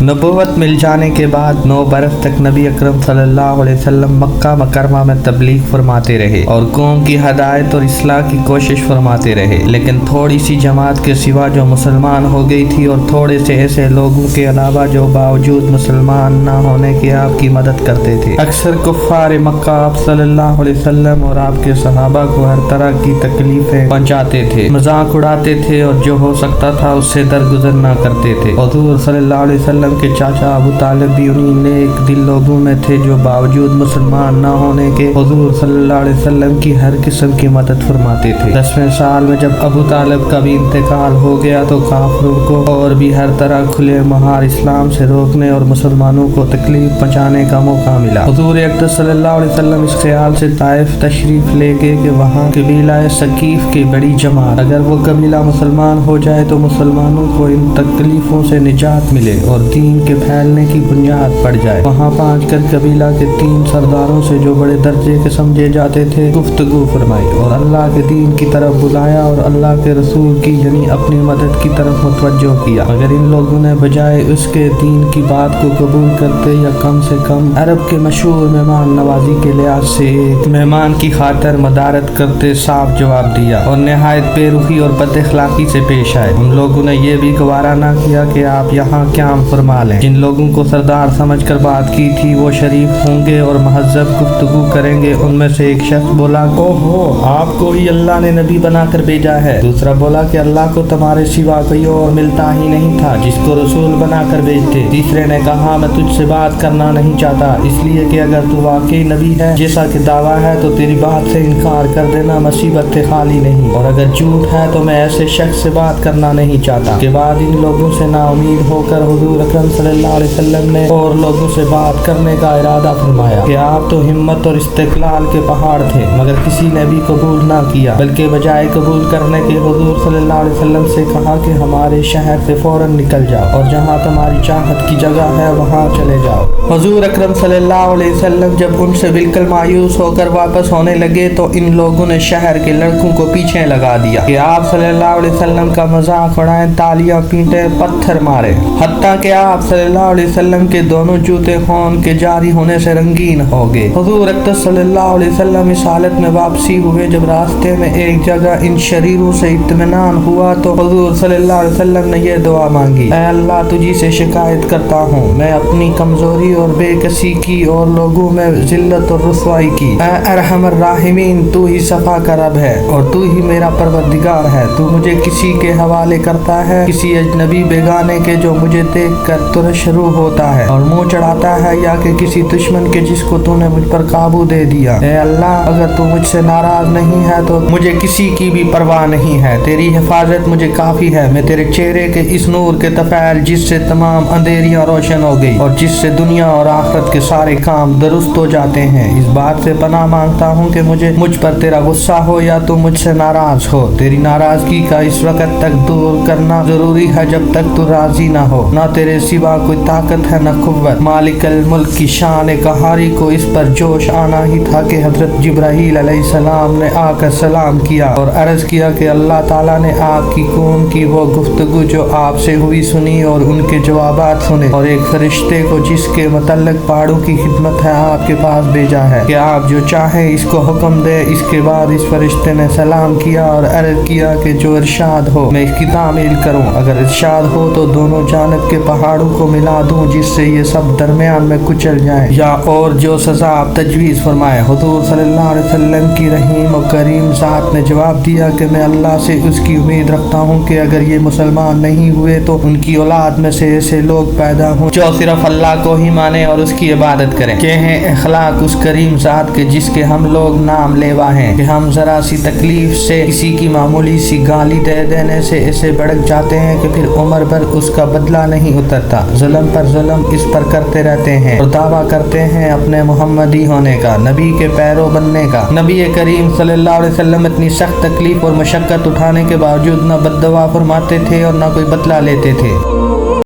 नबूवत मिल जाने के बाद 9 बरस तक नबी अकरम सल्लल्लाहु अलैहि वसल्लम मक्का मुकर्रमा में तबलीग फरमाते रहे और कौम की हदायत और इस्लाह की कोशिश फरमाते रहे, लेकिन थोड़ी सी जमात के सिवा जो मुसलमान हो गई थी और थोड़े से ऐसे लोगों के अलावा जो बावजूद मुसलमान ना होने के आपकी मदद करते थे। अक्सर कुफ्फार मक्का आप सल्लल्लाहु अलैहि वसल्लम और आपके सहाबा को हर तरह की तकलीफें पहुंचाते थे, मजाक उड़ाते थे और जो हो सकता था उससे दरगुजर ना करते थे। हुजूर सल्लल्लाहु अलैहि वसल्लम के चाचा अबू तालिब भी उन्हीं नेक दिल लोगों में थे जो बावजूद मुसलमान न होने के हुजूर सल्लल्लाहु अलैहि वसल्लम की हर किस्म की मदद फरमाते थे। 10वें साल में जब अबू तालिब का भी इंतकाल हो गया तो काफिरों को और भी हर तरह खुले महार इस्लाम से रोकने और मुसलमानों को तकलीफ पहुंचाने का मौका मिला। हुजूर अक़दस सल्लल्लाहु अलैहि वसल्लम इस ख्याल से ताइफ तशरीफ ले गए कि वहाँ कबीला सकीफ की बड़ी जमात, अगर वो कबीला मुसलमान हो जाए तो मुसलमानों को इन तकलीफों से निजात मिले और दीन के फैलने की बुनियाद पड़ जाए। वहाँ पहुंचकर कबीला के 3 सरदारों से जो बड़े दर्जे के समझे जाते थे गुफ्तगू फरमाई और अल्लाह के दीन की तरफ बुलाया और अल्लाह के रसूल की यानी अपनी मदद की तरफ मुतवज्जो किया। मगर इन लोगों ने बजाय उसके दीन की बात को कबूल करते या कम से कम अरब के मशहूर मेहमान नवाजी के लिहाज से एक मेहमान की खातर मदारत करते साफ जवाब दिया और नहायत बेरुखी और बदअखलाकी से पेश आए। उन लोगों ने यह भी गवारा ना किया कि आप यहाँ क्या फरमा लें। जिन लोगों को सरदार समझकर बात की थी वो शरीफ होंगे और महज़ब गुफ्तगू करेंगे। उनमें से एक शख्स बोला, ओहो, आपको ही अल्लाह ने नबी बनाकर भेजा है। दूसरा बोला कि अल्लाह को तुम्हारे सिवा कोई और मिलता ही नहीं था जिसको रसूल बनाकर भेजते। तीसरे ने कहा, मैं तुझसे बात करना नहीं चाहता इसलिए कि अगर तू वाकई नबी है जैसा कि दावा है तो तेरी बात से इनकार कर देना मुसीबत से खाली नहीं, और अगर झूठ है तो मैं ऐसे शख्स से बात करना नहीं चाहता। के बाद इन लोगों से नाउमीद होकर हुजूर अकरम सल्लल्लाहु अलैहि वसल्लम ने और लोगों से बात करने का इरादा फरमाया कि आप तो हिम्मत और इस्तिक़लाल के पहाड़ थे, मगर किसी ने भी कबूल ना किया, बल्कि बजाय कबूल करने के हुजूर सल्लल्लाहु अलैहि वसल्लम से कहा कि हमारे शहर से फौरन निकल जाओ और जहाँ तुम्हारी चाहत की जगह है वहाँ चले जाओ। हुजूर अकरम सल्लल्लाहु अलैहि वसल्लम जब उनसे बिल्कुल मायूस होकर वापस होने लगे तो इन लोगों ने शहर के लड़कों को पीछे लगा दिया कि आप सल्लल्लाहु अलैहि वसल्लम का मजाक उड़ाएं, तालियां पीटे, पत्थर मारे, हत्ता कि आप सल्लल्लाहु अलैहि वसल्लम के दोनों जूते खून के जारी होने से रंगीन हो गए। हुजूर अक़दस सल्लल्लाहु अलैहि वसल्लम इस हालत में वापसी हुए। जब रास्ते में एक जगह इन शरीरों से इत्मीनान हुआ तो हुजूर सल्लल्लाहु अलैहि वसल्लम ने यह दुआ मांगी, ऐ अल्लाह तुझी से शिकायत करता हूँ, मैं अपनी कमजोरी और बेकसी की और लोगों में जिल्लत और रुसवाई की। ऐ अरहमर राहिमीन, तू ही सफा का रब है और तू ही मेरा परवरदिगार है। तू मुझे किसी के हवाले करता है, किसी अजनबी बेगाने के जो मुझे देख कर तुरंत शुरू होता है और मुंह चढ़ाता है, या कि किसी दुश्मन के जिसको तूने मुझ पर काबू दे दिया। ऐ अल्लाह, अगर तू मुझसे नाराज नहीं है तो मुझे किसी की भी परवाह नहीं है, तेरी हिफाजत मुझे काफी है। मैं तेरे चेहरे के इस नूर के तफैल जिससे तमाम अंधेरियां रोशन हो गई और जिससे दुनिया और आखिरत के सारे काम दुरुस्त हो जाते हैं, इस बात से पनाह मांगता हूँ कि मुझ पर तेरा गुस्सा हो या तू मुझसे नाराज हो। तेरी नाराजगी का इस वक्त तक दूर करना जरूरी है जब तक तू राजी ना हो। ना तेरे सिवा कोई ताकत है न कुव्वत। मालिकल मुल्क की शान कहारी को इस पर जोश आना ही था कि हजरत जिब्राहील अलैहिस्सलाम ने आकर सलाम किया और अर्ज किया कि अल्लाह ताला ने आपकी कौम की वो गुफ्तगू जो आपसे हुई सुनी और उनके जवाबात सुने और एक फरिश्ते को जिसके मुतल्लिक पहाड़ों की खिदमत है आपके पास भेजा है कि आप जो चाहें इसको हुक्म दे। इसके बाद इस फरिश्ते ने सलाम किया और अर्ज किया कि जो इरशाद हो मैं इसकी तामील करूं, अगर इरशाद हो तो दोनों जानब के पहाड़ों को मिला दूं जिससे ये सब दरमियान में कुचल जाए, या और जो सजा आप तजवीज़ फरमाए। हुजूर सल्लल्लाहु अलैहि वसल्लम की रहीम और करीम ज़ात ने जवाब दिया कि मैं अल्लाह से उसकी उम्मीद रखता हूँ कि अगर ये मुसलमान नहीं हुए तो उनकी औलाद में से ऐसे लोग पैदा हों जो सिर्फ अल्लाह को ही माने और उसकी इबादत करें। के हैं अखलाक उस करीम ज़ात के जिसके हम लोग नाम लेवा हैं कि हम जरा सी तकलीफ से किसी की मामूली सी गाली दे देने से ऐसे भड़क जाते हैं कि फिर उम्र भर उसका बदला नहीं उतरता। जुल्म पर जुल्म इस पर करते रहते हैं और दावा करते हैं अपने मोहम्मदी होने का, नबी के पैरों बनने का। नबी करीम सल्लल्लाहु अलैहि वसल्लम इतनी सख्त तकलीफ और मशक्कत उठाने के बावजूद न बद्दुआ फरमाते थे और न कोई बदला लेते थे।